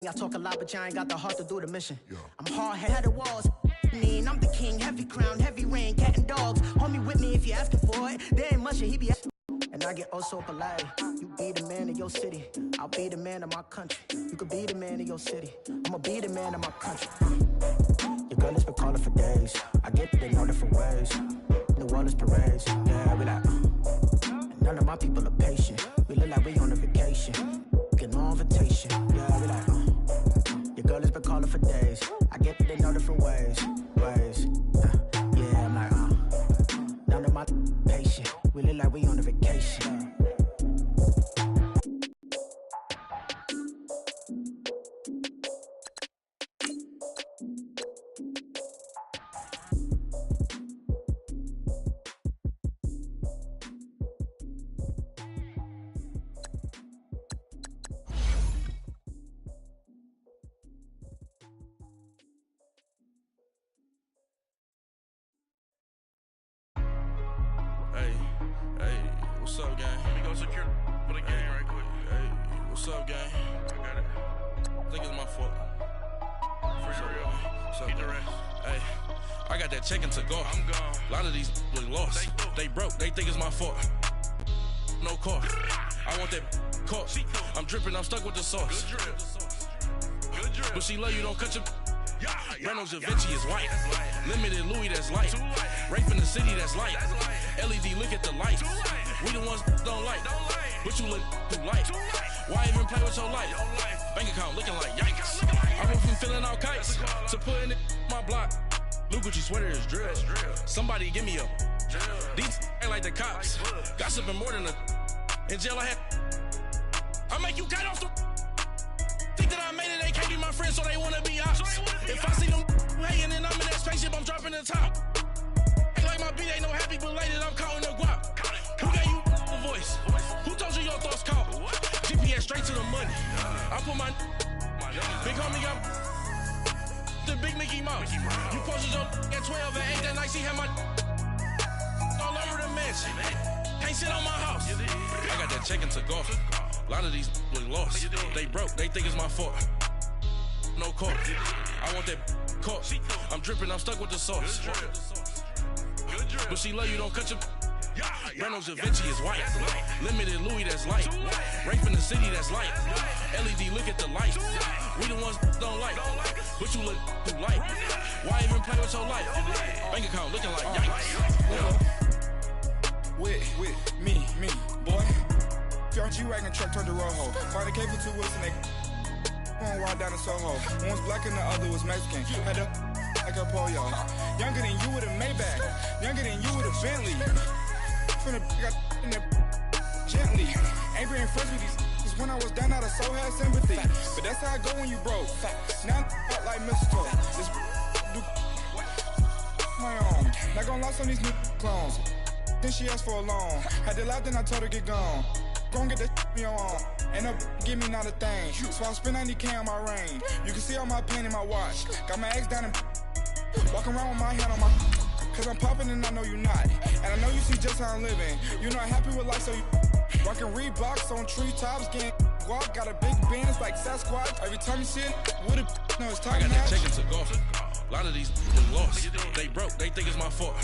I talk a lot, but you ain't got the heart to do the mission. Yeah. I'm hard-headed walls. I'm the king, heavy crown, heavy rain, cat and dogs. Homie with me if you're asking for it. There ain't much, he be asking. And I get oh so polite. You be the man of your city. I'll be the man of my country. You could be the man of your city. I'ma be the man of my country. Your girl has been calling for days. I get they know different ways. New Orleans parades. Yeah, we like. And none of my people are patient. We look like we on a vacation. Get no invitation. Yeah, we like. Your girl has been calling for days. I get they know different ways. Yeah, I'm like, none of my patient. We look like we on a vacation. What's up, gang? Let me go secure for the game right quick. Hey, what's up, gang? I got it. I think it's my fault. For real. Keep the rest. Hey, I got that check into go. I'm gone. A lot of these look lost. They broke. They think it's my fault. No car. I want that caught. I'm dripping. I'm stuck with the sauce. Good drip. Good drip. But she love you. Don't cut your. Reynolds Da Vinci is white. Limited Louis, that's light. Rape in the city, that's light. LED, look at the light. We the ones don't like. But you look too light. Why even play with your life? Bank account looking like yikes. I went from filling out kites to putting it my block. Blue Gucci sweater is drill. Somebody give me a. These ain't like the cops. Gossiping more than a. In jail I had. I make you cut off the. Think that I made it, they can't be my friends, so they wanna be ops. If I see them hating and I'm in that spaceship, I'm dropping the top. Ain't like my beat ain't no happy belated, I'm counting the guap. Who gave you a voice? Who told you your thoughts count? GPS straight to the money. I put my big homie got the big Mickey Mouse. You posted your at 12 and 8 that night, she had my all over the mansion. Can't sit on my house. I got that check into golf. A lot of these look lost. They broke. They think it's my fault. No car. I want that caught. I'm dripping. I'm stuck with the sauce. But she love you. Don't cut your. Reynolds Da Vinci is white. Limited Louis, that's light. Rape in the city, that's light. LED, look at the light. We the ones don't like. But you look too light. Why even play with your life? Bank account looking like yikes. With me, boy. Your G-Wagon truck turned to Rojo. Find a cable 2 wheels and they going wild down in Soho. One was black and the other was Mexican. Had a like a polio. Younger than you with a Maybach. Younger than you with a Bentley. From the got in there gently. Ain't being friends with these when I was down out of so had sympathy. But that's how I go when you broke. Now I'm like mistletoe. This do my own. Not gonna lie on these new clones. Then she asked for a loan. Had to laugh, then I told her get gone. Gon' get that me on. Ain't no give me not a thing. So I spend 90K on my range. You can see all my pain in my watch. Got my ex down and walking around with my hand on my. Cause I'm popping and I know you not. And I know you see just how I'm living. You're not happy with life, so you rockin' Reeboks on treetops, getting walk. Got a big band, it's like Sasquatch. Every time you see it, with a no, it's time. I got that check into golf. A lot of these look lost. They broke. They think it's my fault.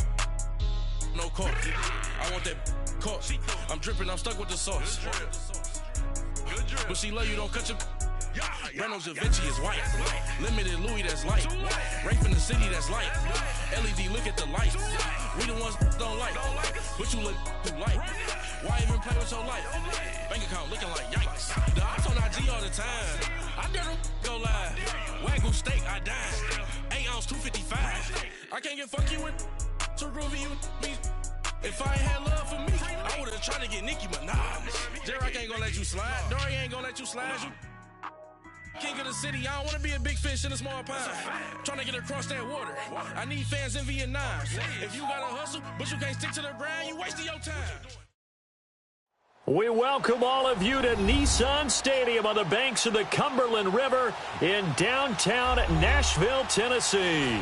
No car. I want that caught. I'm dripping. I'm stuck with the sauce. But she love you. Don't cut your. Reynolds Da Vinci is white. Limited Louis, that's light. Rape in the city, that's light. LED, look at the light. We the ones don't like. But you look too light. Why even play with your life? Bank account looking like yikes. The ops on IG all the time. I dare them go live. Wagyu steak, I dine. 8 ounce, 255. I can't get fuck you with too groovy you me. If I ain't had love for me, I would've tried to get Nicki Minaj. J-Rock ain't gonna let you slide. Dory ain't gonna let you slide. You king of the city, I don't wanna be a big fish in a small pond. Trying to get across that water. I need fans in Vietnam. If you gotta hustle, but you can't stick to the grind, you wasting your time. We welcome all of you to Nissan Stadium on the banks of the Cumberland River in downtown Nashville, Tennessee.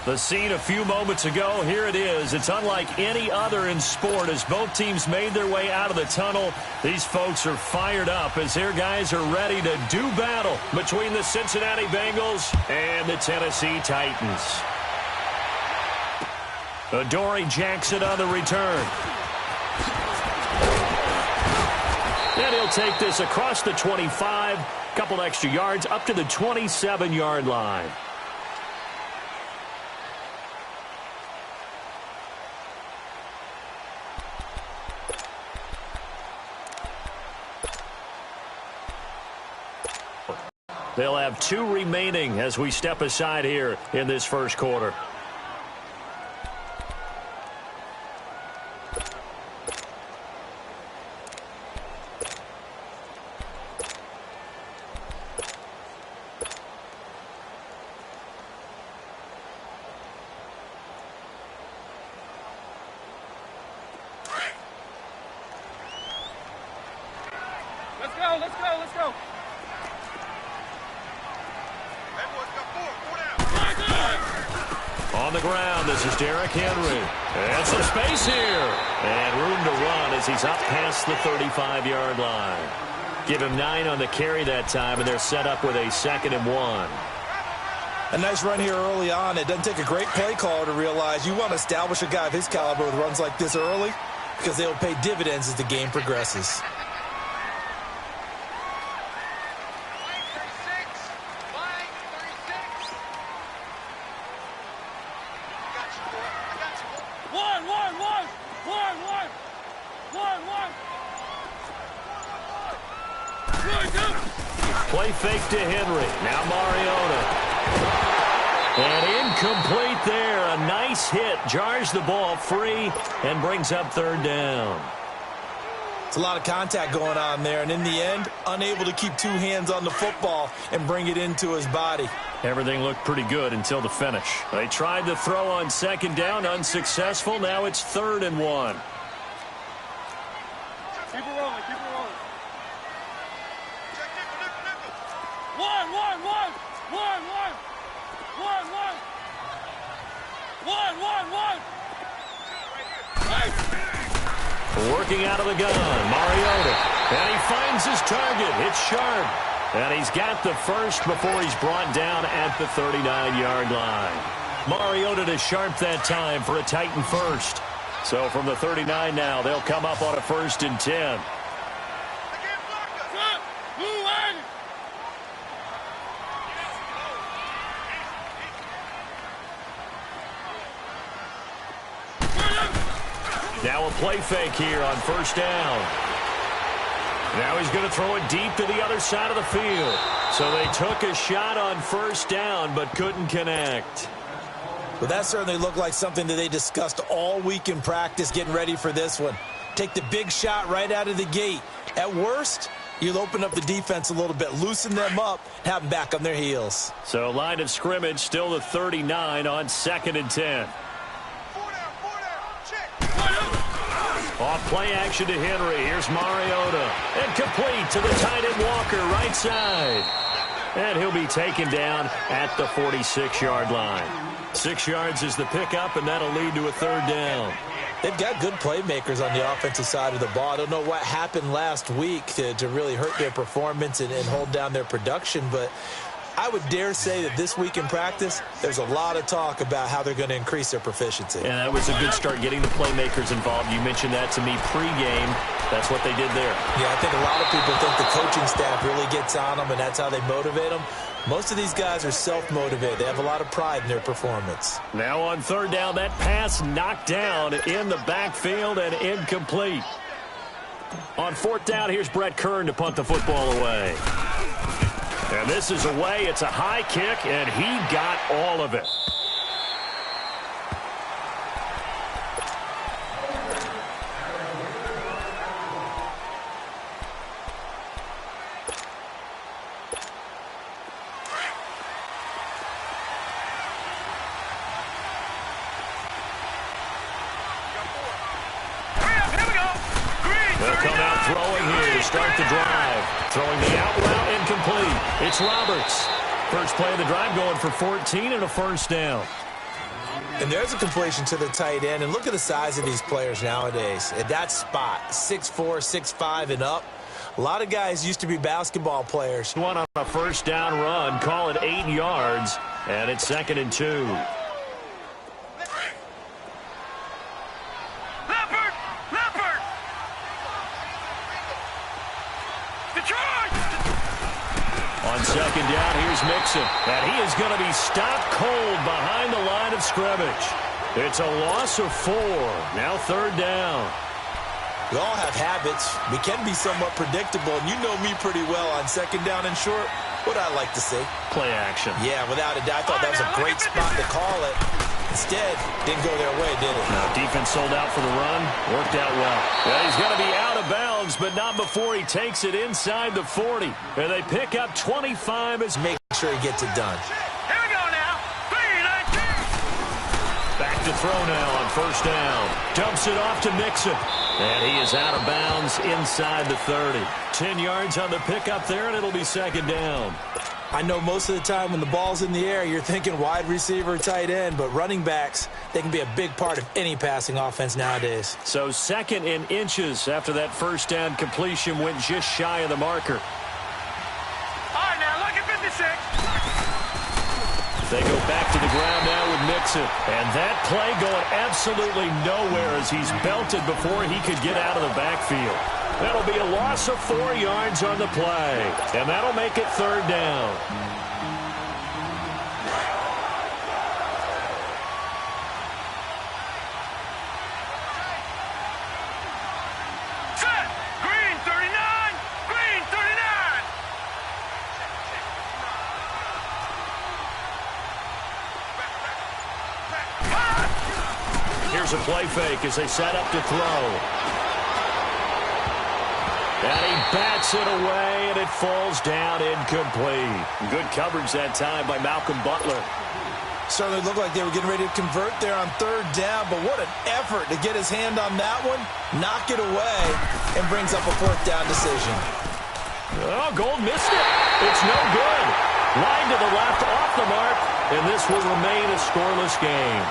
The scene a few moments ago, here it is. It's unlike any other in sport as both teams made their way out of the tunnel. These folks are fired up as their guys are ready to do battle between the Cincinnati Bengals and the Tennessee Titans. Adoree Jackson on the return. And he'll take this across the 25, couple extra yards up to the 27-yard line. They'll have 2 remaining as we step aside here in this first quarter. Let's go. On the ground, this is Derrick Henry. And some space here. And room to run as he's up past the 35-yard line. Give him 9 on the carry that time, and they're set up with a 2nd and 1. A nice run here early on. It doesn't take a great play caller to realize you want to establish a guy of his caliber with runs like this early because they will pay dividends as the game progresses. Play fake to Henry. Now Mariota. And incomplete there. A nice hit. Jars the ball free and brings up 3rd down. It's a lot of contact going on there. And in the end, unable to keep 2 hands on the football and bring it into his body. Everything looked pretty good until the finish. They tried to throw on 2nd down. Unsuccessful. Now it's 3rd and 1. Keep it rolling. Working out of the gun, Mariota. And he finds his target. It's sharp. And he's got the first before he's brought down at the 39-yard line. Mariota to Sharp that time for a Titan first. So from the 39 now, they'll come up on a 1st and 10. Now a play fake here on 1st down. Now he's going to throw it deep to the other side of the field. So they took a shot on 1st down but couldn't connect. Well, that certainly looked like something that they discussed all week in practice getting ready for this one. Take the big shot right out of the gate. At worst, you'll open up the defense a little bit, loosen them up, have them back on their heels. So line of scrimmage still the 39 on 2nd and 10. Off play action to Henry. Here's Mariota. And complete to the tight end Walker, right side. And he'll be taken down at the 46-yard line. 6 yards is the pickup, and that'll lead to a 3rd down. They've got good playmakers on the offensive side of the ball. I don't know what happened last week to really hurt their performance and hold down their production, but I would dare say that this week in practice, there's a lot of talk about how they're going to increase their proficiency. And that was a good start getting the playmakers involved. You mentioned that to me pregame. That's what they did there. Yeah, I think a lot of people think the coaching staff really gets on them, and that's how they motivate them. Most of these guys are self-motivated. They have a lot of pride in their performance. Now on 3rd down, that pass knocked down in the backfield and incomplete. On 4th down, here's Brett Kern to punt the football away. And this is away. It's a high kick, and he got all of it. They'll come out throwing here to start the drive. Throwing the out route incomplete. It's Roberts. First play of the drive going for 14 and a 1st down. And there's a completion to the tight end. And look at the size of these players nowadays. At that spot, 6'4", 6'5", and up. A lot of guys used to be basketball players. One on a first down run. Call it 8 yards. And it's 2nd and 2. On 2nd down, here's Mixon. And he is going to be stopped cold behind the line of scrimmage. It's a loss of 4. Now 3rd down. We all have habits. We can be somewhat predictable, and you know me pretty well on 2nd down and short. What I like to see. Play action. Yeah, without a doubt. I thought that was a great spot to call it. Instead, didn't go their way, did it? Now, defense sold out for the run. Worked out well. Well, he's going to be out of bounds, but not before he takes it inside the 40. And they pick up 25 as make sure he gets it done. Here we go now. 3-19. Back to throw now on 1st down. Dumps it off to Mixon. And he is out of bounds inside the 30. 10 yards on the pickup there, and it'll be 2nd down. I know most of the time when the ball's in the air, you're thinking wide receiver, tight end, but running backs, they can be a big part of any passing offense nowadays. So 2nd in inches after that 1st down completion went just shy of the marker. All right, now look at 56. They go back to the ground now with Mixon. And that play going absolutely nowhere as he's belted before he could get out of the backfield. That'll be a loss of 4 yards on the play. And that'll make it 3rd down. Set. Green 39. Green 39. Here's a play fake as they set up to throw. And he bats it away, and it falls down incomplete. Good coverage that time by Malcolm Butler. Certainly looked like they were getting ready to convert there on 3rd down, but what an effort to get his hand on that one, knock it away, and brings up a 4th down decision. Oh, Gold missed it. It's no good. Line to the left, off the mark, and this will remain a scoreless game.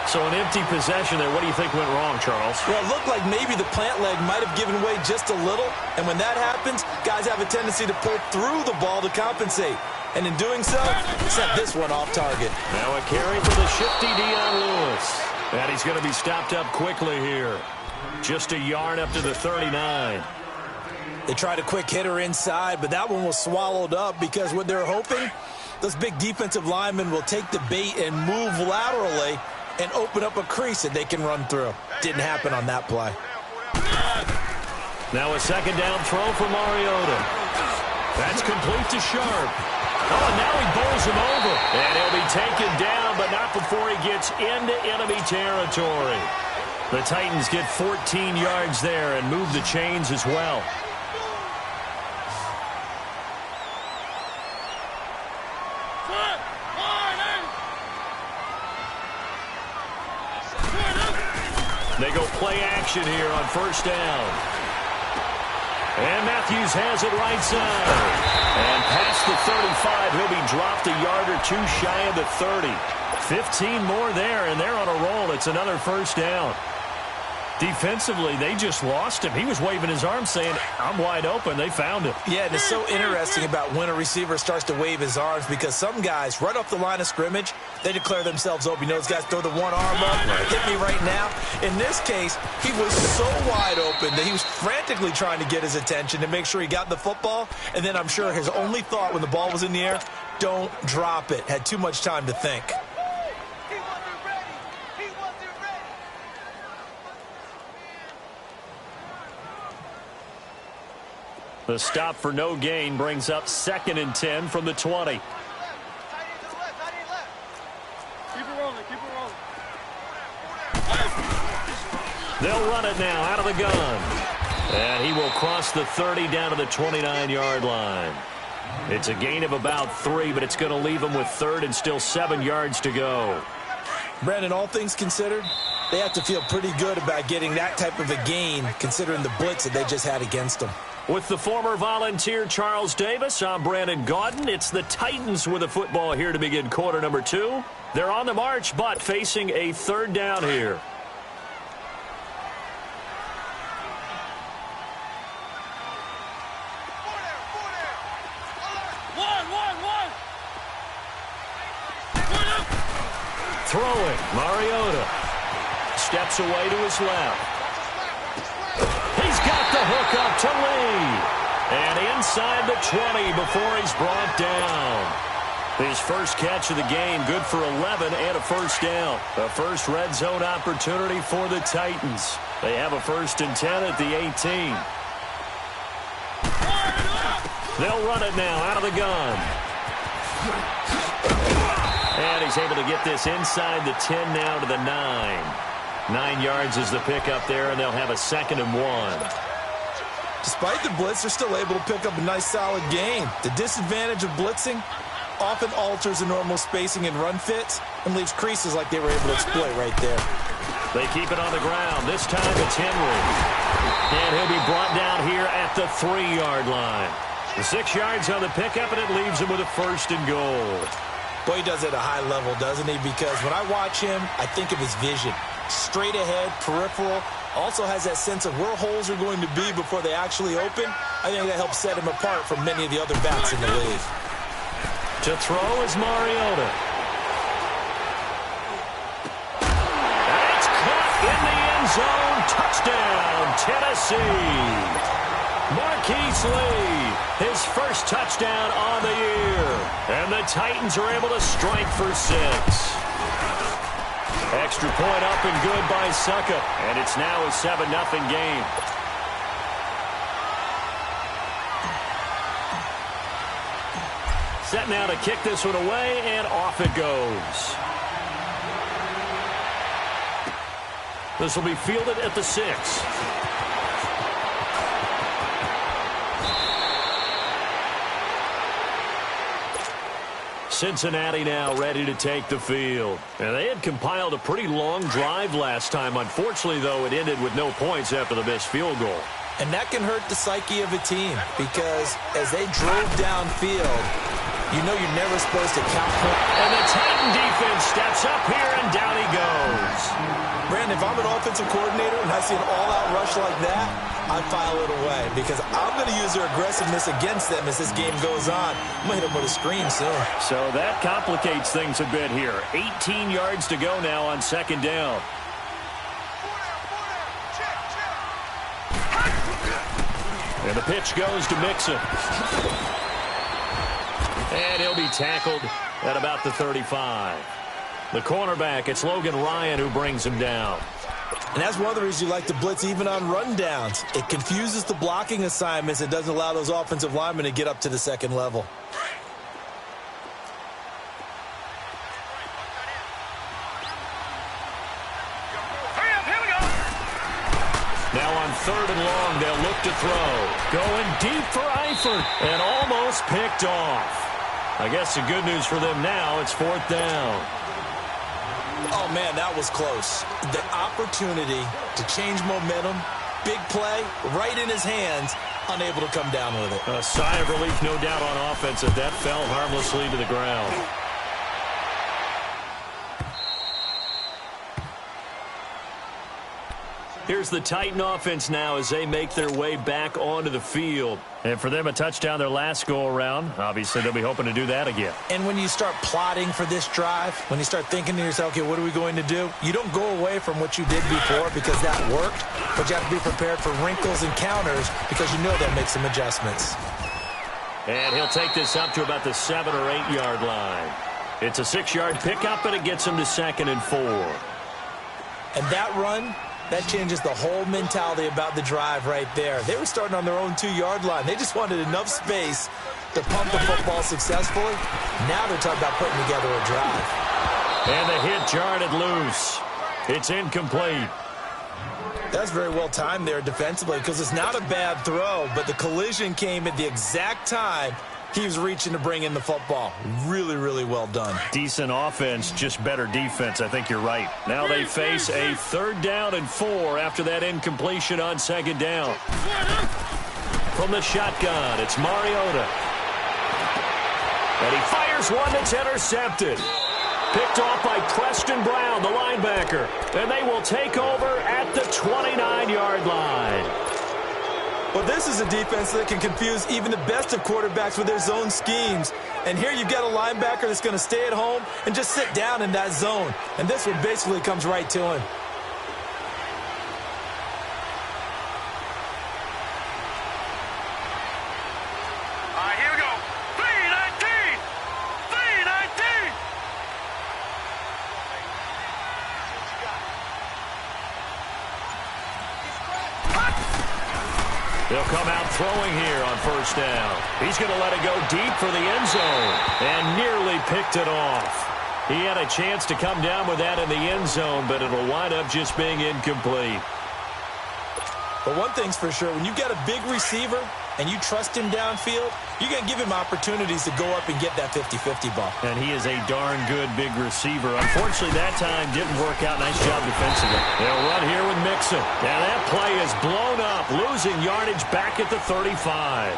So an empty possession there. What do you think went wrong, Charles? Well, it looked like maybe the plant leg might have given way just a little. And when that happens, guys have a tendency to pull through the ball to compensate. And in doing so, set this one off target. Now a carry for the shifty Dion Lewis. And he's going to be stopped up quickly here. Just a yard up to the 39. They tried a quick hitter inside, but that one was swallowed up because what they're hoping, those big defensive linemen will take the bait and move laterally and open up a crease that they can run through. Didn't happen on that play. Now a 2nd down throw for Mariota. That's complete to Sharp. Oh, and now he bowls him over. And he'll be taken down, but not before he gets into enemy territory. The Titans get 14 yards there and move the chains as well. They go play action here on 1st down. And Matthews has it right side. And past the 35, he'll be dropped a yard or 2 shy of the 30. 15 more there, and they're on a roll. It's another 1st down. Defensively, they just lost him. He was waving his arm saying, I'm wide open. They found him. Yeah, and it's so interesting about when a receiver starts to wave his arms because some guys, right off the line of scrimmage, they declare themselves open. You know, those guys throw the one arm up, hit me right now. In this case, he was so wide open that he was frantically trying to get his attention to make sure he got the football. And then I'm sure his only thought when the ball was in the air, don't drop it. Had too much time to think. The stop for no gain brings up 2nd and 10 from the 20. Keep it rolling, keep it rolling. They'll run it now out of the gun. And he will cross the 30 down to the 29-yard line. It's a gain of about 3, but it's going to leave him with 3rd and still 7 yards to go. Brandon, all things considered, they have to feel pretty good about getting that type of a gain considering the blitz that they just had against them. With the former Volunteer Charles Davis, I'm Brandon Gaudin. It's the Titans with the football here to begin quarter number 2. They're on the march, but facing a third down here. Throwing, Mariota steps away to his left. He's got the hook up to Lee. And inside the 20 before he's brought down. His first catch of the game, good for 11 and a first down. The first red zone opportunity for the Titans. They have a 1st and 10 at the 18. They'll run it now out of the gun. And he's able to get this inside the 10 now to the 9. 9 yards is the pickup there, and they'll have a 2nd and 1. Despite the blitz, they're still able to pick up a nice, solid gain. The disadvantage of blitzing often alters the normal spacing and run fits and leaves creases like they were able to exploit right there. They keep it on the ground. This time it's Henry. And he'll be brought down here at the 3-yard line. The 6 yards on the pickup, and it leaves him with a 1st and goal. Boy, he does it at a high level, doesn't he? Because when I watch him, I think of his vision. Straight ahead, peripheral, also has that sense of where holes are going to be before they actually open. I think that helps set him apart from many of the other backs in the league. To throw is Mariota. That's caught in the end zone. Touchdown, Tennessee. Marquise Lee, his first touchdown on the year. And the Titans are able to strike for 6. Extra point up and good by Succa. And it's now a 7-0 game. Set now to kick this one away, and off it goes. This will be fielded at the 6. Cincinnati now ready to take the field. And they had compiled a pretty long drive last time. Unfortunately, though, it ended with no points after the missed field goal. And that can hurt the psyche of a team because as they drove downfield, you know you're never supposed to count. And the Titan defense steps up here, and down he goes. Brandon, if I'm an offensive coordinator and I see an all-out rush like that, I file it away because I'm going to use their aggressiveness against them as this game goes on. I'm going to hit them with a screen soon. So that complicates things a bit here. 18 yards to go now on 2nd down. And the pitch goes to Mixon. And he'll be tackled at about the 35. The cornerback, it's Logan Ryan who brings him down. And that's one of the reasons you like to blitz even on rundowns. It confuses the blocking assignments. It doesn't allow those offensive linemen to get up to the 2nd level. Now on 3rd and long, they'll look to throw. Going deep for Eifert and almost picked off. I guess the good news for them now, it's 4th down. Oh, man, that was close. The opportunity to change momentum, big play, right in his hands, unable to come down with it. A sigh of relief, no doubt, on offense if that fell harmlessly to the ground. Here's the Titan offense now as they make their way back onto the field. And for them, a touchdown their last go-around. Obviously, they'll be hoping to do that again. And when you start plotting for this drive, when you start thinking to yourself, okay, what are we going to do? You don't go away from what you did before because that worked, but you have to be prepared for wrinkles and counters because you know they'll make some adjustments. And he'll take this up to about the 7 or 8 yard line. It's a 6-yard pickup, and it gets him to 2nd and 4. And that run, that changes the whole mentality about the drive right there. They were starting on their own 2-yard line. They just wanted enough space to pump the football successfully. Now they're talking about putting together a drive. And the hit jarred it loose. It's incomplete. That's very well timed there defensively because it's not a bad throw, but the collision came at the exact time he was reaching to bring in the football. Really, really well done. Decent offense, just better defense. I think you're right. Now they face a 3rd down and 4 after that incompletion on 2nd down. from the shotgun. It's Mariota. And he fires one that's intercepted. Picked off by Preston Brown, the linebacker. And they will take over at the 29-yard line. Well, this is a defense that can confuse even the best of quarterbacks with their zone schemes. And here you've got a linebacker that's going to stay at home and just sit down in that zone. And this one basically comes right to him. They'll come out throwing here on first down. He's going to let it go deep for the end zone and nearly picked it off. He had a chance to come down with that in the end zone, but it'll wind up just being incomplete. But one thing's for sure, when you've got a big receiver and you trust him downfield, you're going to give him opportunities to go up and get that 50-50 ball. And he is a darn good big receiver. Unfortunately, that time didn't work out. Nice job defensively. They'll run here with Mixon. And that play is blown up, losing yardage back at the 35.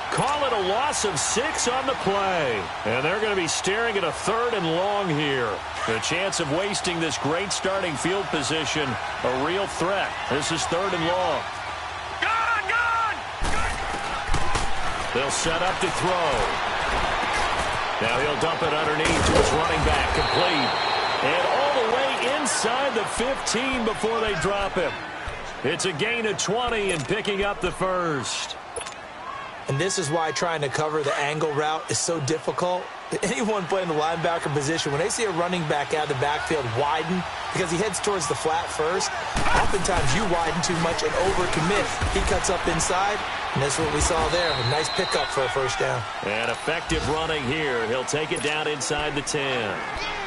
Call it a loss of 6 on the play. And they're going to be staring at a 3rd and long here. The chance of wasting this great starting field position, a real threat. This is 3rd and long. They'll set up to throw. Now he'll dump it underneath to his running back, complete. And all the way inside the 15 before they drop him. It's a gain of 20 and picking up the first. And this is why trying to cover the angle route is so difficult. Anyone playing the linebacker position, when they see a running back out of the backfield widen because he heads towards the flat first, oftentimes you widen too much and overcommit. He cuts up inside, and that's what we saw there. A nice pickup for a first down. And effective running here. He'll take it down inside the 10.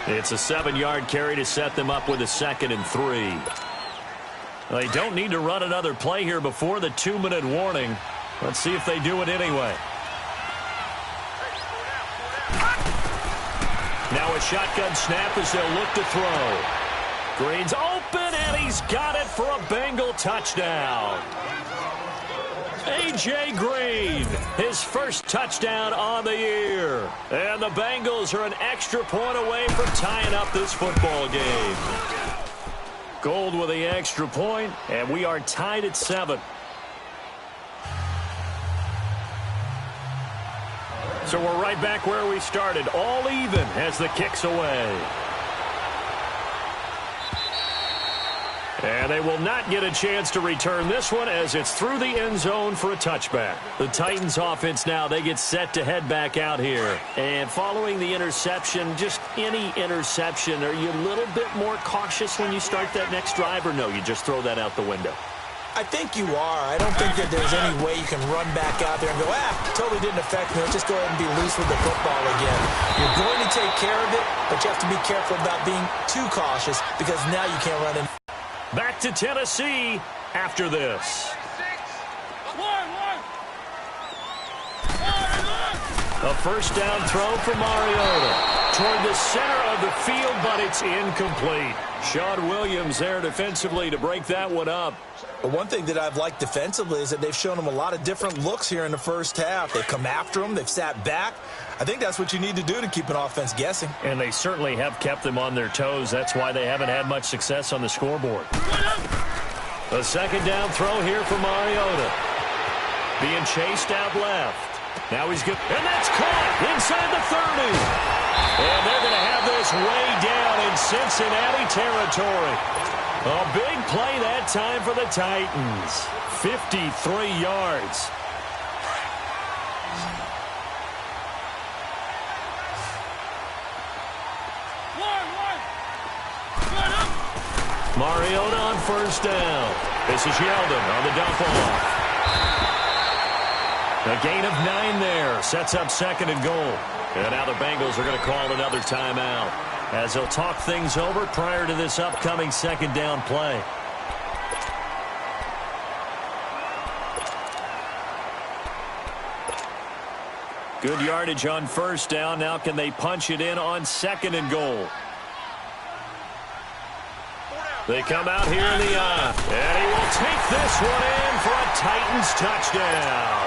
It's a 7-yard carry to set them up with a 2nd and 3. They don't need to run another play here before the 2-minute warning. Let's see if they do it anyway. Now a shotgun snap as they'll look to throw. Green's open, and he's got it for a Bengal touchdown. A.J. Green, his first touchdown on the year. And the Bengals are an extra point away from tying up this football game. Gold with the extra point, and we are tied at 7. So we're right back where we started, all even as the kick's away. And they will not get a chance to return this one as it's through the end zone for a touchback. The Titans offense now, they get set to head back out here. And following the interception, just any interception, are you a little bit more cautious when you start that next drive, or no, you just throw that out the window? I think you are. I don't think that there's any way you can run back out there and go, totally didn't affect me. Let's just go ahead and be loose with the football again. You're going to take care of it, but you have to be careful about being too cautious because now you can't run in. Back to Tennessee after this. A first down throw for Mariota toward the center of the field, but it's incomplete. Sean Williams there defensively to break that one up. But one thing that I've liked defensively is that they've shown them a lot of different looks here in the first half. They've come after them. They've sat back. I think that's what you need to do to keep an offense guessing. And they certainly have kept them on their toes. That's why they haven't had much success on the scoreboard. A second down throw here for Mariota. Being chased out left. Now he's good. And that's caught inside the 30. And they're going to have this way down in Cincinnati territory. A big play that time for the Titans. 53 yards. Mariota on first down. This is Yeldon on the dump off. A gain of 9 there. Sets up 2nd and goal. And now the Bengals are going to call another timeout as they'll talk things over prior to this upcoming 2nd down play. Good yardage on first down. Now can they punch it in on 2nd and goal? They come out here in the eye, and he will take this one in for a Titans touchdown.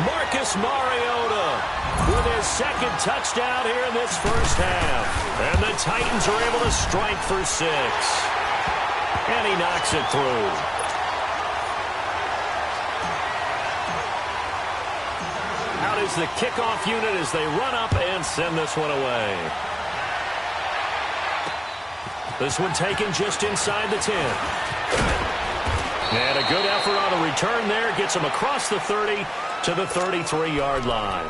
Marcus Mariota with his second touchdown here in this first half. And the Titans are able to strike for 6. And he knocks it through. Out is the kickoff unit as they run up and send this one away. This one taken just inside the 10. And a good effort on the return there. Gets him across the 30 to the 33-yard line.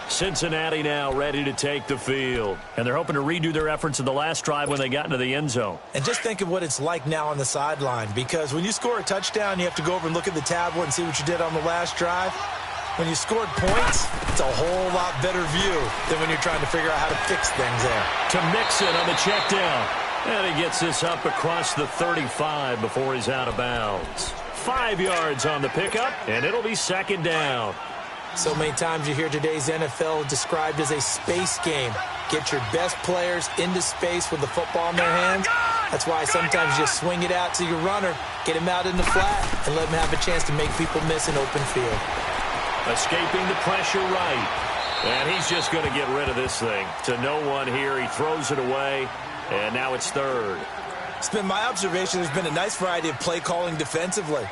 Cincinnati now ready to take the field. And they're hoping to redo their efforts in the last drive when they got into the end zone. And just think of what it's like now on the sideline, because when you score a touchdown, you have to go over and look at the tablet and see what you did on the last drive. When you scored points, it's a whole lot better view than when you're trying to figure out how to fix things there. To Mixon on the check down. And he gets this up across the 35 before he's out of bounds. 5 yards on the pickup, and it'll be second down. So many times you hear today's NFL described as a space game. Get your best players into space with the football in their hands. That's why sometimes you just swing it out to your runner, get him out in the flat, and let him have a chance to make people miss an open field. Escaping the pressure right. And he's just going to get rid of this thing. To no one here. He throws it away. And now it's third. It's been my observation there's been a nice variety of play calling defensively.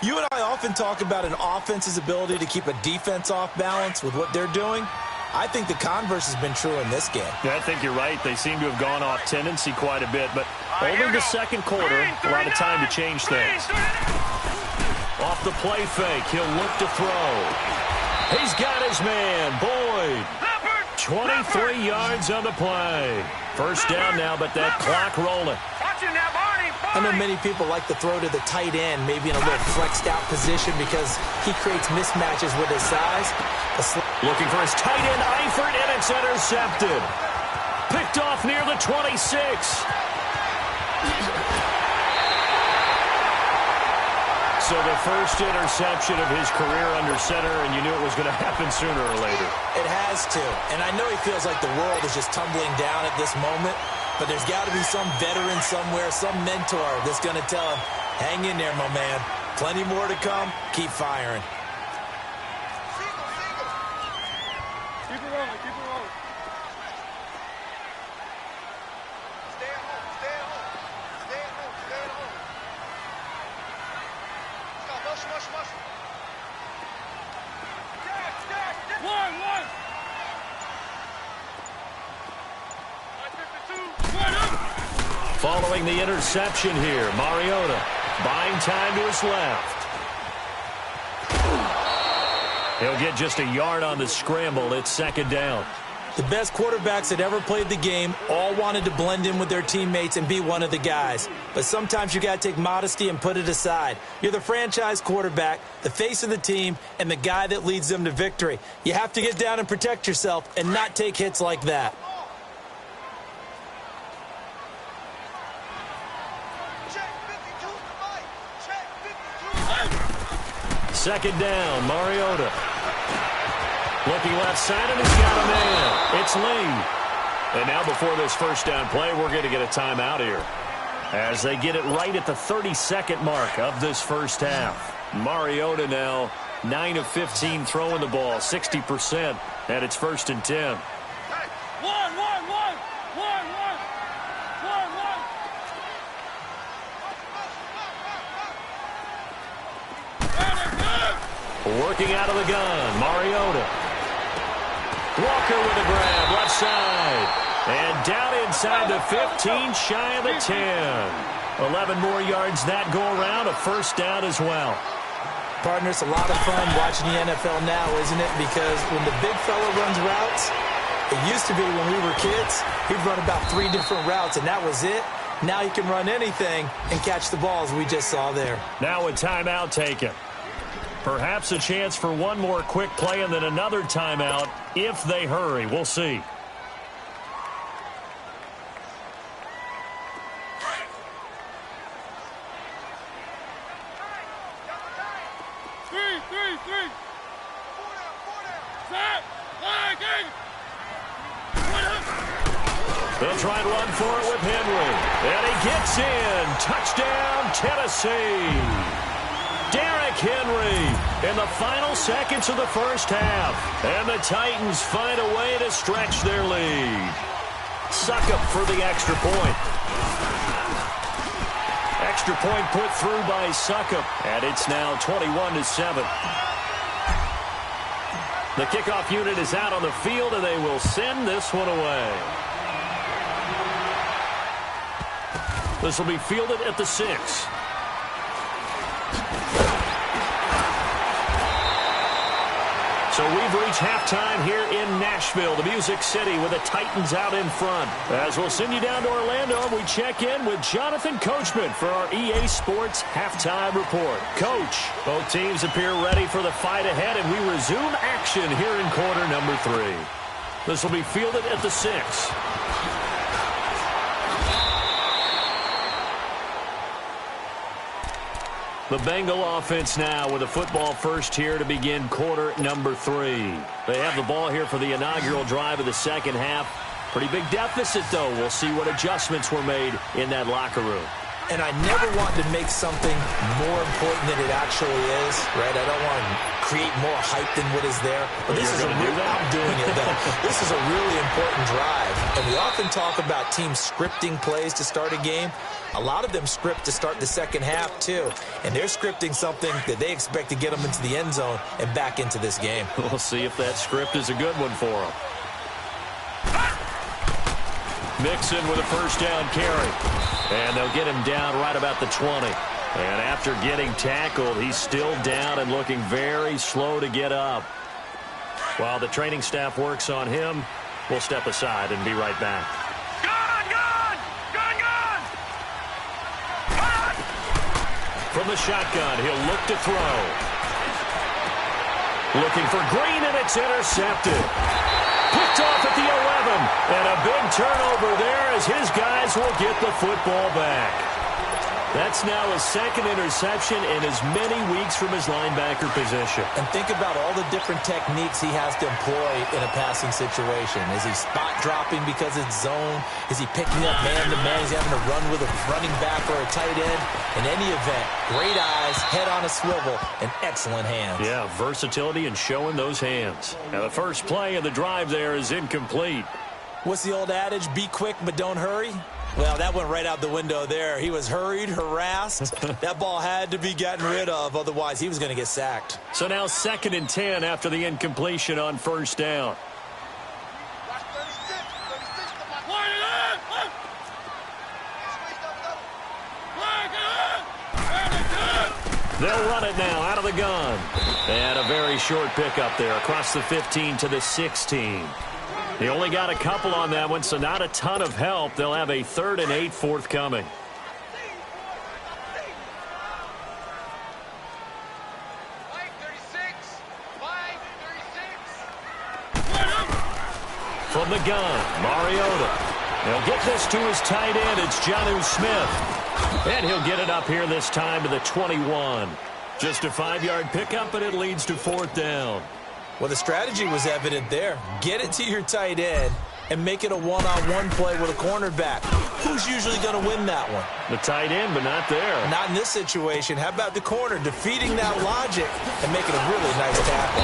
You and I often talk about an offense's ability to keep a defense off balance with what they're doing. I think the converse has been true in this game. Yeah, I think you're right. They seem to have gone off tendency quite a bit, but only the second quarter, a lot of time to change things. Off the play fake, he'll look to throw. He's got his man, Boyd. 23 yards on the play. First down now, but that clock rolling. I know many people like to throw to the tight end, maybe in a little flexed out position because he creates mismatches with his size. Looking for his tight end, Eifert, and it's intercepted. Picked off near the 26. So the first interception of his career under center, and you knew it was going to happen sooner or later. It has to. And I know he feels like the world is just tumbling down at this moment, but there's got to be some veteran somewhere, some mentor that's going to tell him, hang in there, my man. Plenty more to come. Keep firing. Keep it rolling, keep it rolling. Stay at home, stay at home. Stay at home, stay at home. Muscle, muscle, muscle. One. 52. Following the interception here, Mariota buying time to his left. He'll get just a yard on the scramble. It's second down. The best quarterbacks that ever played the game all wanted to blend in with their teammates and be one of the guys. But sometimes you got to take modesty and put it aside. You're the franchise quarterback, the face of the team, and the guy that leads them to victory. You have to get down and protect yourself and not take hits like that. Second down, Mariota. Looking left side, and he's got a man. It's Lee. And now before this first down play, we're going to get a timeout here. As they get it right at the 32nd mark of this first half. Mariota now 9 of 15 throwing the ball, 60%. And it's first and 10. Working out of the gun, Mariota. Walker with a grab, left side. And down inside the 15, shy of the 10. 11 more yards that go around, a first down as well. Partner, it's a lot of fun watching the NFL now, isn't it? Because when the big fella runs routes, it used to be when we were kids, he'd run about 3 different routes, and that was it. Now he can run anything and catch the balls we just saw there. Now a timeout taken. Perhaps a chance for one more quick play and then another timeout if they hurry. We'll see. Three. Set. They'll try and run for it with Henry. And he gets in. Touchdown, Tennessee. Derrick Henry in the final seconds of the first half. And the Titans find a way to stretch their lead. Suckup for the extra point. Extra point put through by Suckup. And it's now 21-7. The kickoff unit is out on the field, and they will send this one away. This will be fielded at the 6. So we've reached halftime here in Nashville, the Music City, with the Titans out in front. As we'll send you down to Orlando, we check in with Jonathan Coachman for our EA Sports Halftime Report. Coach, both teams appear ready for the fight ahead, and we resume action here in quarter number 3. This will be fielded at the 6. The Bengal offense now with a football first here to begin quarter number 3. They have the ball here for the inaugural drive of the second half. Pretty big deficit, though. We'll see what adjustments were made in that locker room. And I never want to make something more important than it actually is, right? I don't want to create more hype than what is there. But this is I'm doing it, though. This is a really important drive. And we often talk about teams scripting plays to start a game. A lot of them script to start the second half, too. And they're scripting something that they expect to get them into the end zone and back into this game. We'll see if that script is a good one for them. Mixon with a first down carry. And they'll get him down right about the 20. And after getting tackled, he's still down and looking very slow to get up. While the training staff works on him, we'll step aside and be right back. From the shotgun, he'll look to throw. Looking for Green, and it's intercepted. Picked off at the 11, and a big turnover there as his guys will get the football back. That's now his second interception in as many weeks from his linebacker position. And think about all the different techniques he has to employ in a passing situation. Is he spot dropping because it's zone? Is he picking up man-to-man? Is he having to run with a running back or a tight end? In any event, great eyes, head on a swivel, and excellent hands. Yeah, versatility and showing those hands. Now the first play of the drive there is incomplete. What's the old adage? Be quick, but don't hurry? Well, that went right out the window there. He was hurried, harassed. That ball had to be gotten rid of, otherwise he was going to get sacked. So now 2nd and 10 after the incompletion on first down. They'll run it now out of the gun. And a very short pickup there across the 15 to the 16. He only got a couple on that one, so not a ton of help. They'll have a 3rd and 8 forthcoming. From the gun, Mariota. He'll get this to his tight end. It's Jonnu Smith. And he'll get it up here this time to the 21. Just a 5-yard pickup, and it leads to 4th down. Well, the strategy was evident there. Get it to your tight end and make it a one-on-one play with a cornerback. Who's usually going to win that one? The tight end, but not there. Not in this situation. How about the corner defeating that logic and making a really nice tackle?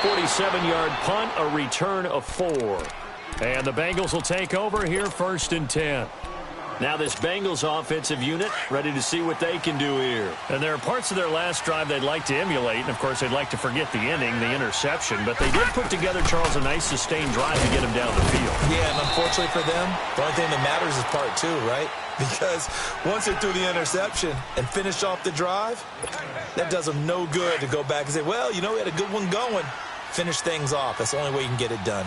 47-yard punt, a return of 4. And the Bengals will take over here 1st and 10. Now this Bengals offensive unit ready to see what they can do here. And there are parts of their last drive they'd like to emulate. And, of course, they'd like to forget the inning, the interception. But they did put together, Charles, a nice sustained drive to get them down the field. Yeah, and unfortunately for them, the only thing that matters is part 2, right? Because once they threw the interception and finished off the drive, that does them no good to go back and say, well, you know, we had a good one going. Finish things off. That's the only way you can get it done.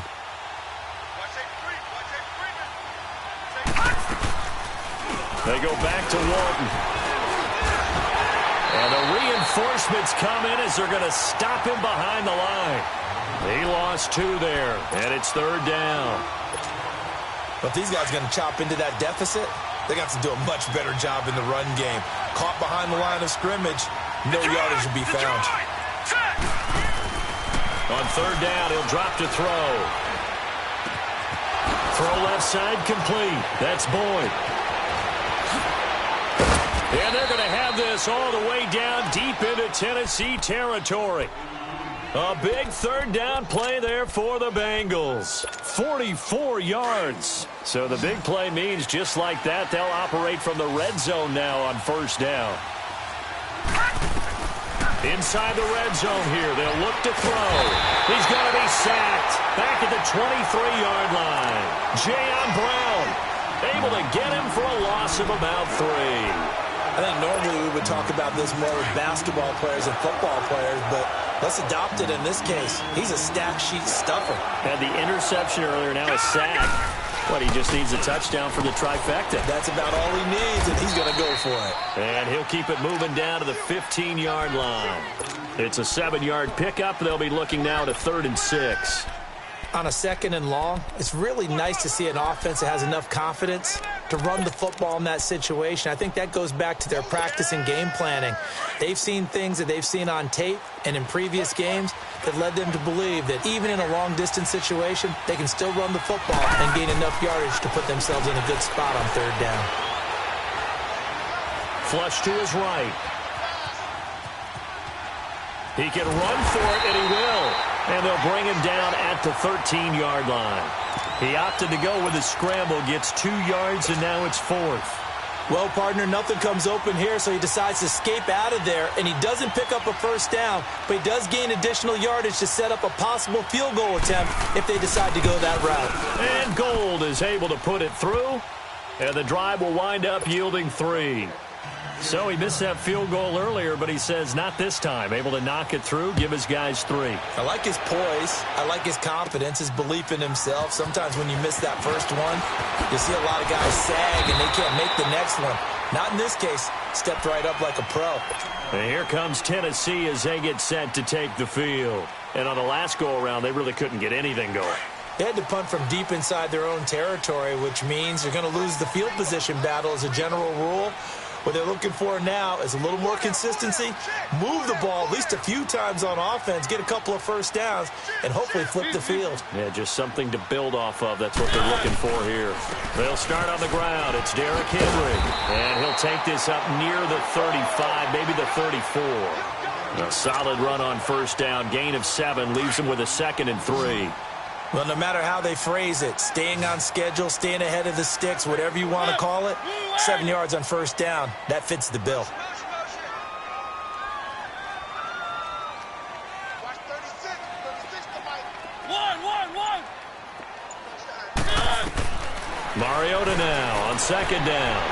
They go back to Walton. And the reinforcements come in as they're going to stop him behind the line. He lost 2 there, and it's 3rd down. But if these guys are going to chop into that deficit, they got to do a much better job in the run game. Caught behind the line of scrimmage, no yardage will be found. On 3rd down, he'll drop to throw. Throw left side complete. That's Boyd. And they're going to have this all the way down deep into Tennessee territory. A big third down play there for the Bengals. 44 yards. So the big play means just like that, they'll operate from the red zone now on first down. Inside the red zone here, they'll look to throw. He's going to be sacked back at the 23-yard line. Jayon Brown able to get him for a loss of about 3. I think normally we would talk about this more with basketball players and football players, but let's adopt it in this case. He's a stat sheet stuffer. Had the interception earlier, now a sack. But he just needs a touchdown for the trifecta. That's about all he needs, and he's going to go for it. And he'll keep it moving down to the 15-yard line. It's a 7-yard pickup. They'll be looking now to 3rd and 6. On a 2nd and long, it's really nice to see an offense that has enough confidence to run the football in that situation. I think that goes back to their practice and game planning. They've seen things that they've seen on tape and in previous games that led them to believe that even in a long-distance situation, they can still run the football and gain enough yardage to put themselves in a good spot on 3rd down. Flush to his right. He can run for it, and he will. And they'll bring him down at the 13-yard line. He opted to go with a scramble, gets 2 yards, and now it's 4th. Well, partner, nothing comes open here, so he decides to escape out of there, and he doesn't pick up a first down, but he does gain additional yardage to set up a possible field goal attempt if they decide to go that route. And Gold is able to put it through, and the drive will wind up yielding 3. So he missed that field goal earlier, but he says not this time. Able to knock it through, give his guys 3. I like his poise. I like his confidence, his belief in himself. Sometimes when you miss that first one, you see a lot of guys sag and they can't make the next one. Not in this case. Stepped right up like a pro. And here comes Tennessee as they get set to take the field. And on the last go-around, they really couldn't get anything going. They had to punt from deep inside their own territory, which means you're going to lose the field position battle as a general rule. What they're looking for now is a little more consistency, move the ball at least a few times on offense, get a couple of first downs, and hopefully flip the field. Yeah, just something to build off of. That's what they're looking for here. They'll start on the ground. It's Derrick Henry, and he'll take this up near the 35, maybe the 34. A solid run on first down, gain of 7, leaves him with a 2nd and 3. Well, no matter how they phrase it, staying on schedule, staying ahead of the sticks, whatever you want to call it, 7 yards on first down, that fits the bill. Mariota now on 2nd down.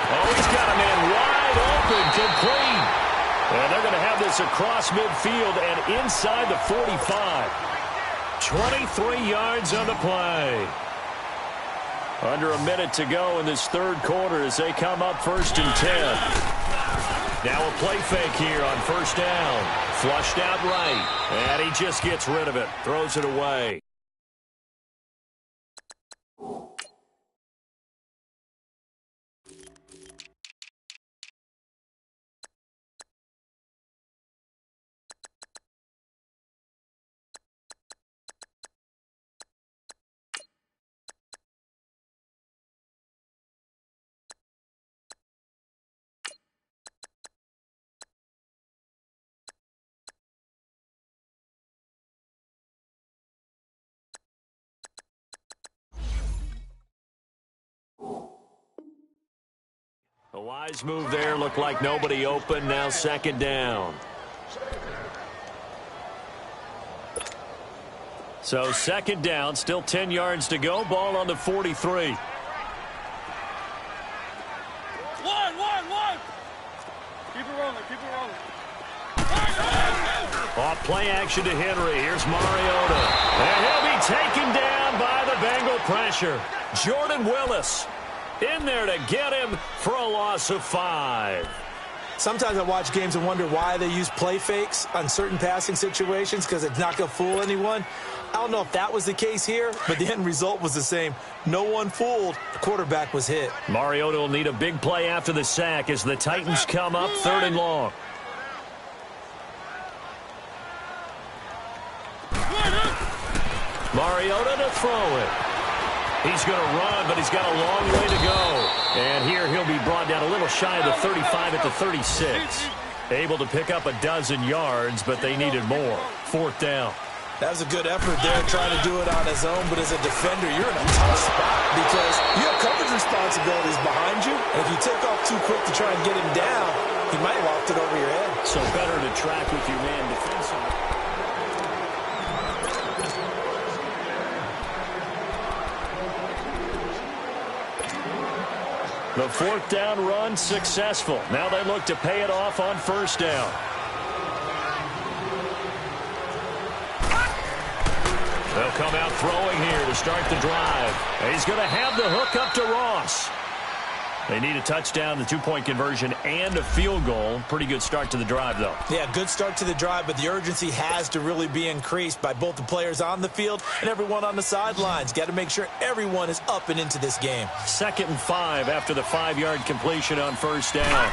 Oh, he's got a man wide open, complete. And they're going to have this across midfield and inside the 45. 23 yards on the play. Under a minute to go in this 3rd quarter as they come up 1st and 10. Now a play fake here on first down. Flushed out right. And he just gets rid of it. Throws it away. A wise move there. Looked like nobody open. Now 2nd down. So 2nd down. Still 10 yards to go. Ball on the 43. One. Keep it rolling. Off play action to Henry. Here's Mariota. And he'll be taken down by the Bengal pressure. Jordan Willis in there to get him for a loss of 5. Sometimes I watch games and wonder why they use play fakes on certain passing situations because it's not going to fool anyone. I don't know if that was the case here, but the end result was the same. No one fooled. The quarterback was hit. Mariota will need a big play after the sack as the Titans come up 3rd and long. Mariota to throw it. He's going to run, but he's got a long way to go. And here he'll be brought down a little shy of the 35 at the 36. Able to pick up a dozen yards, but they needed more. 4th down. That was a good effort there, trying to do it on his own. But as a defender, you're in a tough spot because you have coverage responsibilities behind you. And if you take off too quick to try and get him down, he might have walked it over your head. So better to track with your man defensively. The 4th down run successful. Now they look to pay it off on 1st down. They'll come out throwing here to start the drive. He's going to have the hook up to Ross. They need a touchdown, the 2-point conversion, and a field goal. Pretty good start to the drive, though. Yeah, good start to the drive, but the urgency has to really be increased by both the players on the field and everyone on the sidelines. Got to make sure everyone is up and into this game. 2nd and 5 after the 5-yard completion on 1st down.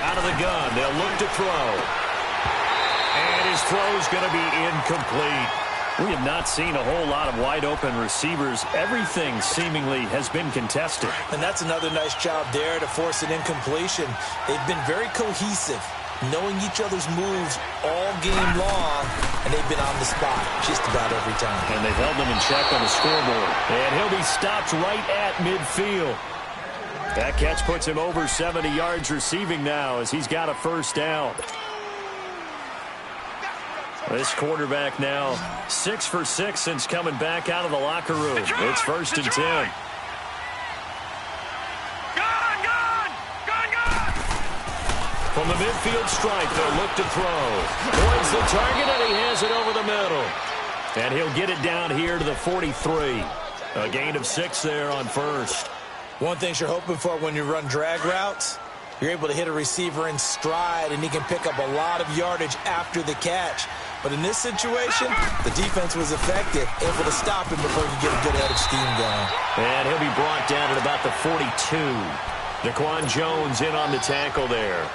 Out of the gun, they'll look to throw. And his throw's going to be incomplete. We have not seen a whole lot of wide-open receivers. Everything seemingly has been contested. And that's another nice job there to force an incompletion. They've been very cohesive, knowing each other's moves all game long, and they've been on the spot just about every time. And they've held them in check on the scoreboard. And he'll be stopped right at midfield. That catch puts him over 70 yards receiving now as he's got a 1st down. This quarterback now 6 for 6 since coming back out of the locker room. It's 1st and 10. From the midfield stripe, they'll look to throw. Towards the target, and he has it over the middle. And he'll get it down here to the 43. A gain of 6 there on 1st. One thing you're hoping for when you run drag routes, you're able to hit a receiver in stride, and he can pick up a lot of yardage after the catch. But in this situation, the defense was effective, able to stop him before he could get a good head of steam going. And he'll be brought down at about the 42. Daquan Jones in on the tackle there.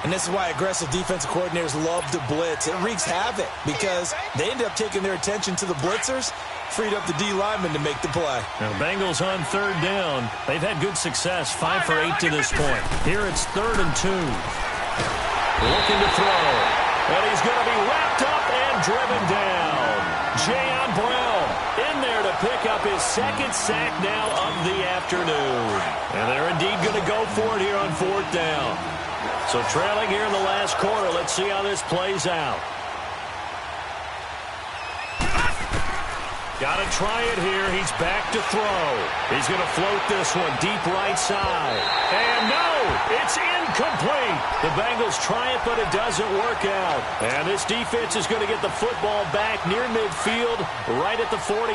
And this is why aggressive defensive coordinators love to blitz. It wreaks havoc because they end up taking their attention to the blitzers, freed up the D lineman to make the play. Now, Bengals on 3rd down. They've had good success, 5 for 8 to this point. Here it's 3rd and 2. Looking to throw. And he's going to be wrapped up and driven down. Jayon Brown in there to pick up his 2nd sack now of the afternoon. And they're indeed going to go for it here on 4th down. So trailing here in the last quarter. Let's see how this plays out. Got to try it here. He's back to throw. He's going to float this one deep right side. And no, it's incomplete. The Bengals try it, but it doesn't work out. And this defense is going to get the football back near midfield, right at the 48.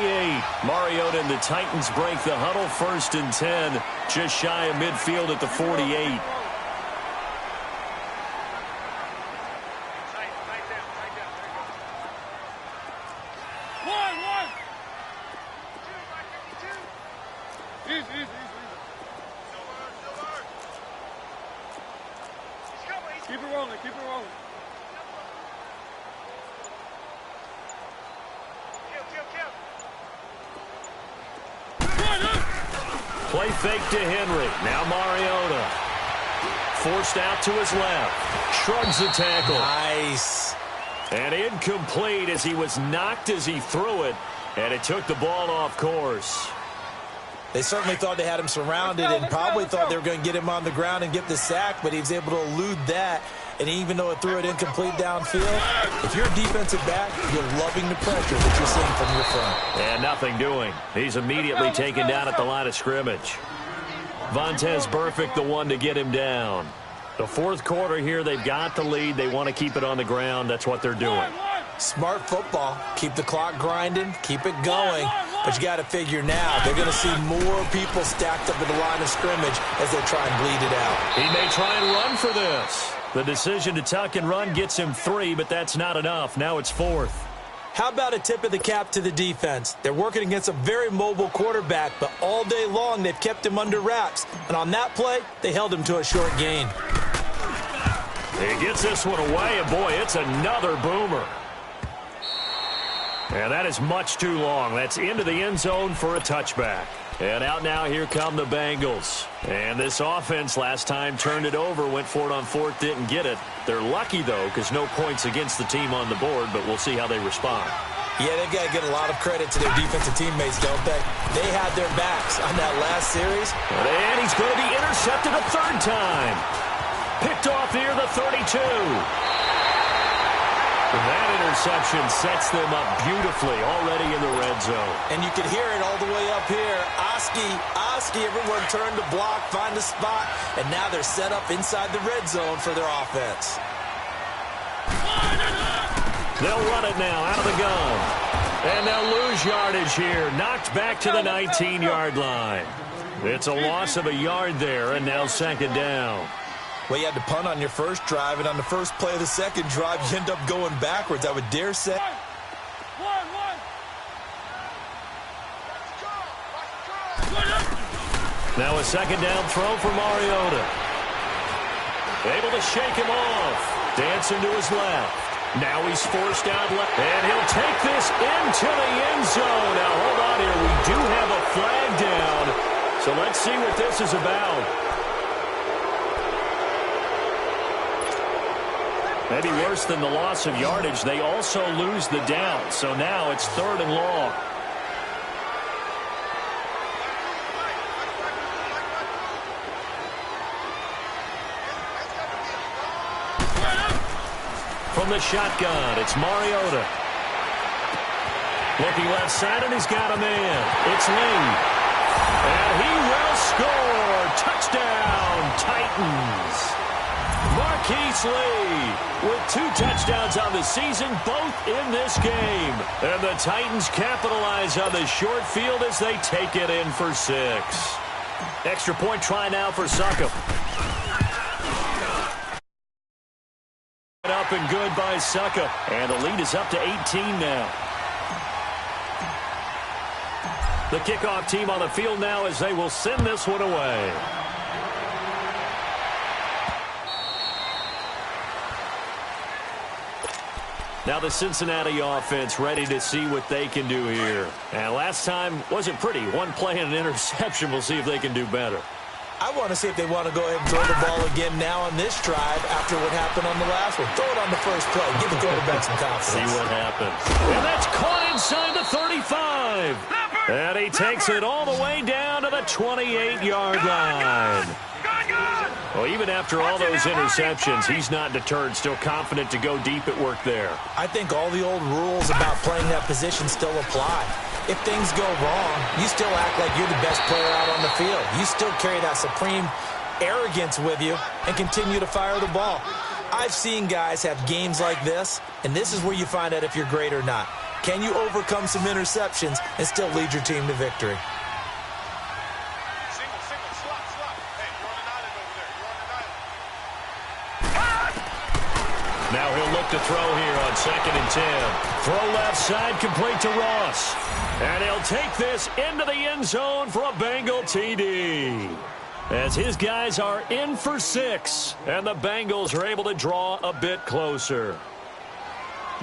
Mariota and the Titans break the huddle, 1st and 10, just shy of midfield at the 48. Keep it rolling, keep it rolling. Play fake to Henry. Now Mariota. Forced out to his left. Shrugs the tackle. Nice. And incomplete as he was knocked as he threw it. And it took the ball off course. They certainly thought they had him surrounded and probably thought they were going to get him on the ground and get the sack, but he was able to elude that. And even though it threw it incomplete downfield, if you're a defensive back, you're loving the pressure that you're seeing from your front. And nothing doing. He's immediately taken down at the line of scrimmage. Vontaze Burfict, the one to get him down. The 4th quarter here, they've got the lead. They want to keep it on the ground. That's what they're doing. Smart football. Keep the clock grinding. Keep it going. But you got to figure now, they're going to see more people stacked up at the line of scrimmage as they try and bleed it out. He may try and run for this. The decision to tuck and run gets him 3, but that's not enough. Now it's 4th. How about a tip of the cap to the defense? They're working against a very mobile quarterback, but all day long they've kept him under wraps. And on that play, they held him to a short gain. He gets this one away, and boy, it's another boomer. And that is much too long. That's into the end zone for a touchback. And out now, here come the Bengals. And this offense last time turned it over, went for it on fourth, didn't get it. They're lucky, though, because no points against the team on the board, but we'll see how they respond. Yeah, they've got to get a lot of credit to their defensive teammates, don't they? They had their backs on that last series. And he's going to be intercepted a third time. Picked off near the 32. That interception sets them up beautifully already in the red zone. And you can hear it all the way up here. Oski, everyone turned to block, find a spot, and now they're set up inside the red zone for their offense. They'll run it now out of the gun. And they'll lose yardage here. Knocked back to the 19-yard line. It's a loss of a yard there, and now second down. Well, you had to punt on your first drive, and on the first play of the second drive, you end up going backwards. I would dare say. Now a second down throw for Mariota. Able to shake him off. Dancing to his left. Now he's forced out left. And he'll take this into the end zone. Now hold on here. We do have a flag down. So let's see what this is about. Maybe worse than the loss of yardage, they also lose the down. So now it's 3rd and long. From the shotgun, it's Mariota. Looking left side, and he's got a man. It's Lee. And he will score. Touchdown, Titans. Marquise Lee with 2 touchdowns on the season, both in this game. And the Titans capitalize on the short field as they take it in for 6. Extra point try now for Succop. Up and good by Succop. And the lead is up to 18 now. The kickoff team on the field now as they will send this one away. Now the Cincinnati offense ready to see what they can do here. And last time wasn't pretty. One play and an interception. We'll see if they can do better. I want to see if they want to go ahead and throw the ball again now on this drive after what happened on the last one. Throw it on the first play. Give the quarterback some confidence. See what happens. And that's caught inside the 35. And he takes it all the way down to the 28-yard line. Well, even after all those interceptions, he's not deterred, still confident to go deep at work there. I think all the old rules about playing that position still apply. If things go wrong, you still act like you're the best player out on the field. You still carry that supreme arrogance with you and continue to fire the ball. I've seen guys have games like this, and this is where you find out if you're great or not. Can you overcome some interceptions and still lead your team to victory? Now he'll look to throw here on 2nd and 10. Throw left side, complete to Ross. And he'll take this into the end zone for a Bengal TD. As his guys are in for 6. And the Bengals are able to draw a bit closer.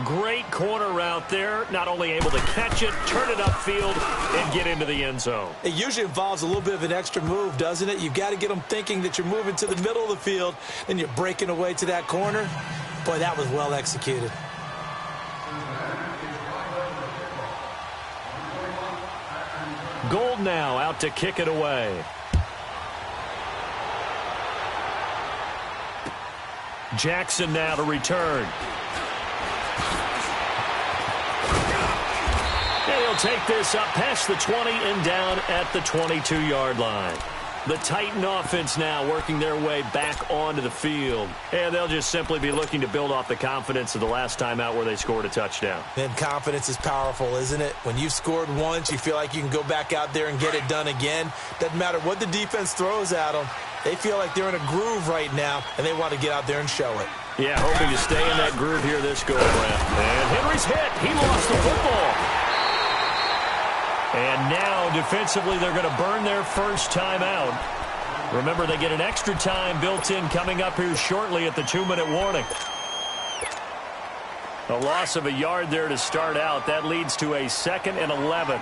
Great corner route there. Not only able to catch it, turn it upfield, and get into the end zone. It usually involves a little bit of an extra move, doesn't it? You've got to get them thinking that you're moving to the middle of the field, and you're breaking away to that corner. Boy, that was well executed. Gold now out to kick it away. Jackson now to return. And he'll take this up past the 20 and down at the 22-yard line. The Titan offense now working their way back onto the field. And they'll just simply be looking to build off the confidence of the last time out where they scored a touchdown. Then confidence is powerful, isn't it? When you've scored once, you feel like you can go back out there and get it done again. Doesn't matter what the defense throws at them. They feel like they're in a groove right now, and they want to get out there and show it. Yeah, hoping to stay in that groove here this go-around. And Henry's hit. He lost the football. And now, defensively, they're going to burn their first time out. Remember, they get an extra time built in coming up here shortly at the 2-minute warning. A loss of a yard there to start out. That leads to a 2nd and 11.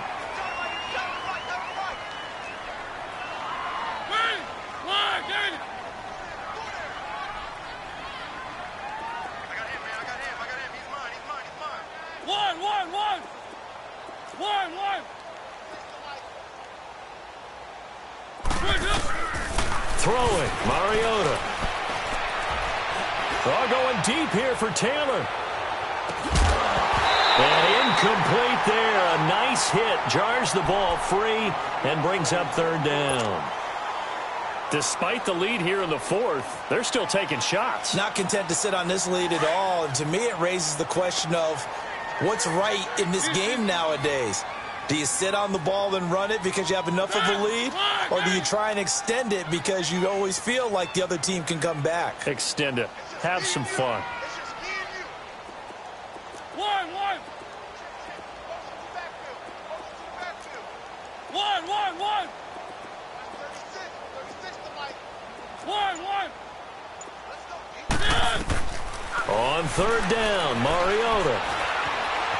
Throwing, Mariota. Oh, going deep here for Taylor. And incomplete there. A nice hit. Jars the ball free and brings up 3rd down. Despite the lead here in the 4th, they're still taking shots. Not content to sit on this lead at all. And to me, it raises the question of what's right in this game nowadays. Do you sit on the ball and run it because you have enough of a lead? Or do you try and extend it because you always feel like the other team can come back? Extend it. Have some fun. On 3rd down, Mariota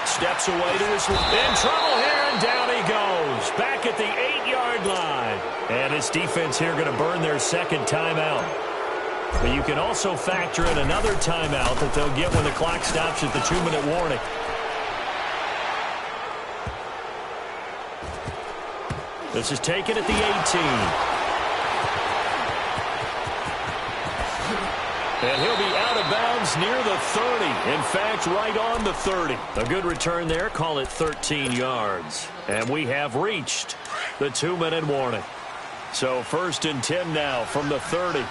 steps away to his left. In trouble here, and down he goes. Back at the 8-yard line. And his defense here going to burn their 2nd timeout. But you can also factor in another timeout that they'll get when the clock stops at the 2-minute warning. This is taken at the 18. And he'll be out of bounds near the 30. In fact, right on the 30. A good return there. Call it 13 yards. And we have reached the 2-minute warning. So 1st and 10 now from the 30.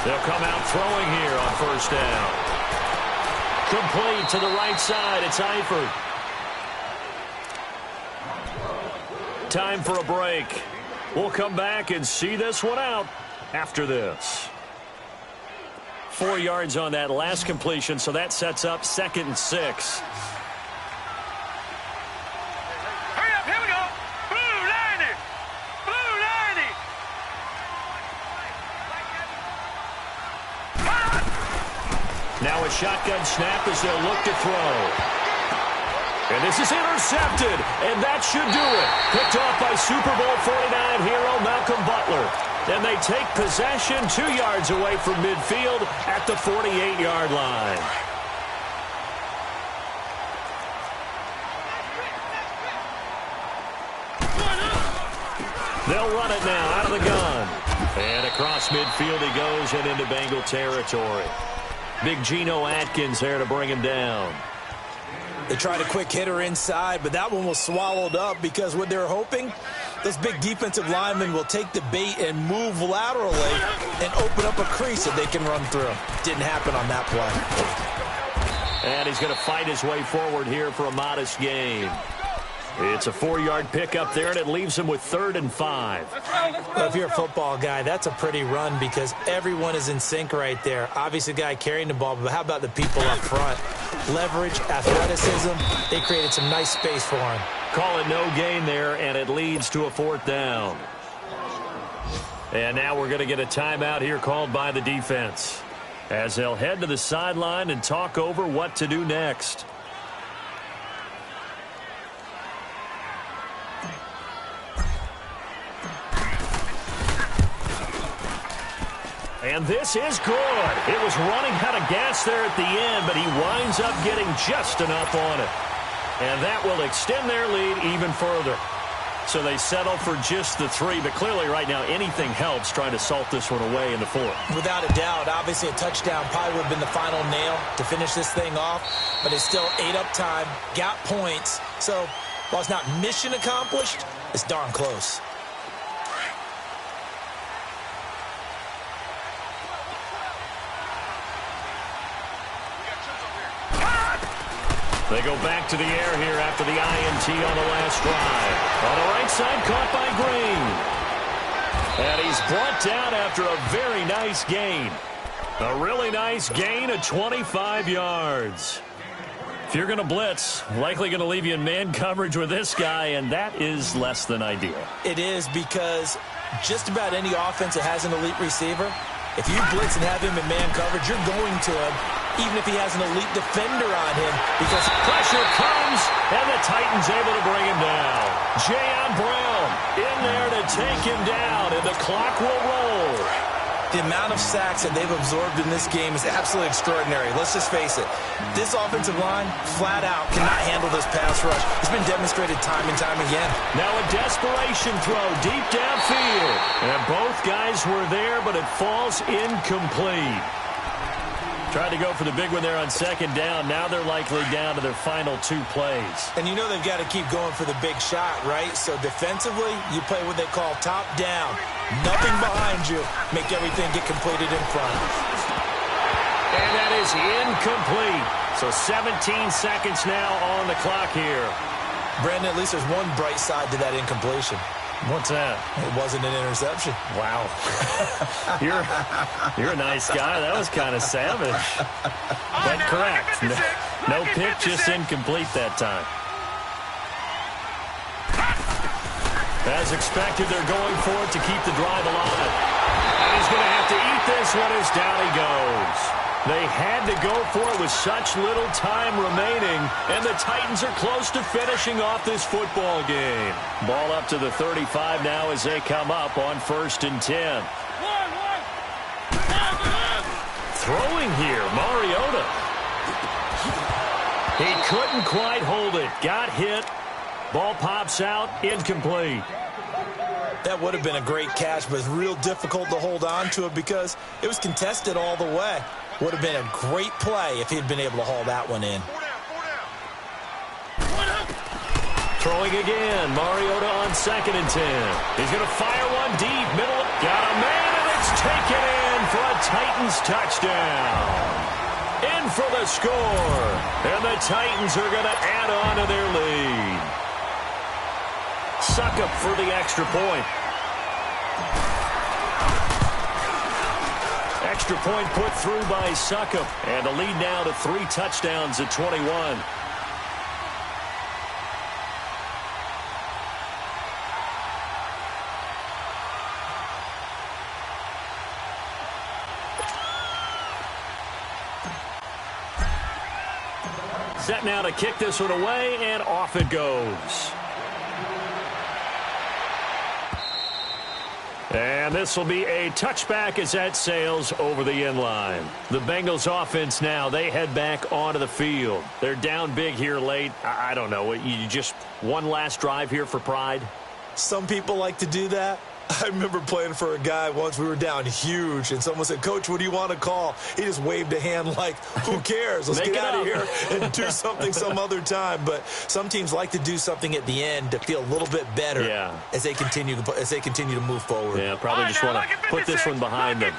They'll come out throwing here on 1st down. Complete to the right side. It's Eifert. Time for a break. We'll come back and see this one out after this. 4 yards on that last completion, so that sets up 2nd and 6. Hurry up, here we go. Blue 90. Blue 90. Now a shotgun snap as they'll look to throw. And this is intercepted, and that should do it. Picked off by Super Bowl 49 hero Malcolm Butler. And they take possession 2 yards away from midfield at the 48-yard line. They'll run it now out of the gun. And across midfield he goes and into Bengal territory. Big Geno Atkins there to bring him down. They tried a quick hitter inside, but that one was swallowed up because what they're hoping, those big defensive linemen will take the bait and move laterally and open up a crease that they can run through. Didn't happen on that play. And he's going to fight his way forward here for a modest gain. It's a 4-yard pickup there, and it leaves him with 3rd and 5. Well, if you're a football guy, that's a pretty run because everyone is in sync right there. Obviously, the guy carrying the ball, but how about the people up front? Leverage, athleticism, they created some nice space for him. Call it no gain there, and it leads to a 4th down. And now we're going to get a timeout here called by the defense as they'll head to the sideline and talk over what to do next. And this is good. It was running out of gas there at the end, but he winds up getting just enough on it. And that will extend their lead even further. So they settle for just the 3, but clearly right now anything helps trying to salt this one away in the 4th. Without a doubt, obviously a touchdown probably would have been the final nail to finish this thing off, but it's still 8 up time, got points. So while it's not mission accomplished, it's darn close. They go back to the air here after the INT on the last drive. On the right side, caught by Green. And he's brought down after a very nice gain. A really nice gain of 25 yards. If you're going to blitz, likely going to leave you in man coverage with this guy, and that is less than ideal. It is because just about any offense that has an elite receiver, If you blitz and have him in man coverage, you're going to him, even if he has an elite defender on him, because pressure comes, and the Titans able to bring him down. Jayon Brown in there to take him down, and the clock will roll. The amount of sacks that they've absorbed in this game is absolutely extraordinary. Let's just face it. This offensive line, flat out, cannot handle this pass rush. It's been demonstrated time and time again. Now a desperation throw deep downfield. And both guys were there, but it falls incomplete. Tried to go for the big one there on second down. Now they're likely down to their final 2 plays. And you know they've got to keep going for the big shot, right? So defensively, you play what they call top down. Nothing behind you. Make everything get completed in front. And that is incomplete. So 17 seconds now on the clock here. Brandon, at least there's one bright side to that incompletion. What's that? It wasn't an interception. Wow. You're a nice guy. That was kind of savage. But correct. No pick, just incomplete that time. As expected, they're going for it to keep the drive alive. And he's going to have to eat this one as down he goes. They had to go for it with such little time remaining, and the Titans are close to finishing off this football game. Ball up to the 35 now as they come up on 1st and 10. Throwing here, Mariota. He couldn't quite hold it. Got hit. Ball pops out, incomplete. That would have been a great catch, but it's real difficult to hold on to it because it was contested all the way. Would have been a great play if he'd been able to haul that one in. Throwing again, Mariota on 2nd and 10. He's going to fire one deep, middle. Got a man, and it's taken in for a Titans touchdown. In for the score, and the Titans are going to add on to their lead. Suckup for the extra point. Extra point put through by Suckup, and the lead now to 3 touchdowns at 21. Set now to kick this one away, and off it goes. And this will be a touchback as that sails over the end line. The Bengals offense now, they head back onto the field. They're down big here late. I don't know. You just one last drive here for pride? Some people like to do that. I remember playing for a guy once. We were down huge, and someone said, "Coach, what do you want to call?" He just waved a hand like, who cares? Let's get out of here and do something some other time. But some teams like to do something at the end to feel a little bit better as they continue to move forward. Yeah, probably just want to put this one behind them.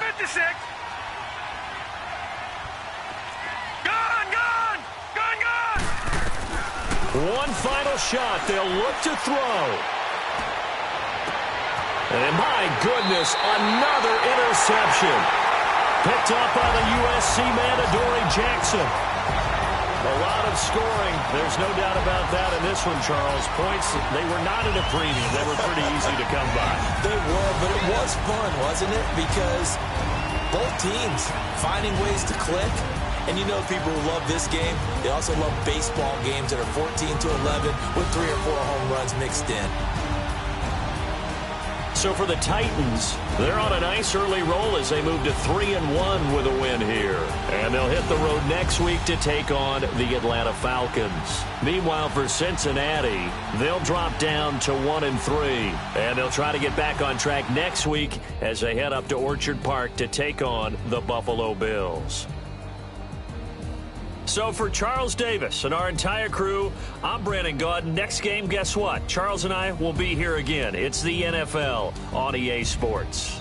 One final shot. They'll look to throw. And my goodness, another interception. Picked up by the USC man, Adoree Jackson. A lot of scoring. There's no doubt about that in this one, Charles. Points, they were not at a premium. They were pretty easy to come by. They were, but it was fun, wasn't it? Because both teams finding ways to click. And you know people who love this game, they also love baseball games that are 14-11 with 3 or 4 home runs mixed in. So for the Titans, they're on a nice early roll as they move to 3-1 with a win here. And they'll hit the road next week to take on the Atlanta Falcons. Meanwhile, for Cincinnati, they'll drop down to 1-3. And they'll try to get back on track next week as they head up to Orchard Park to take on the Buffalo Bills. So for Charles Davis and our entire crew, I'm Brandon Gaudin. Next game, guess what? Charles and I will be here again. It's the NFL on EA Sports.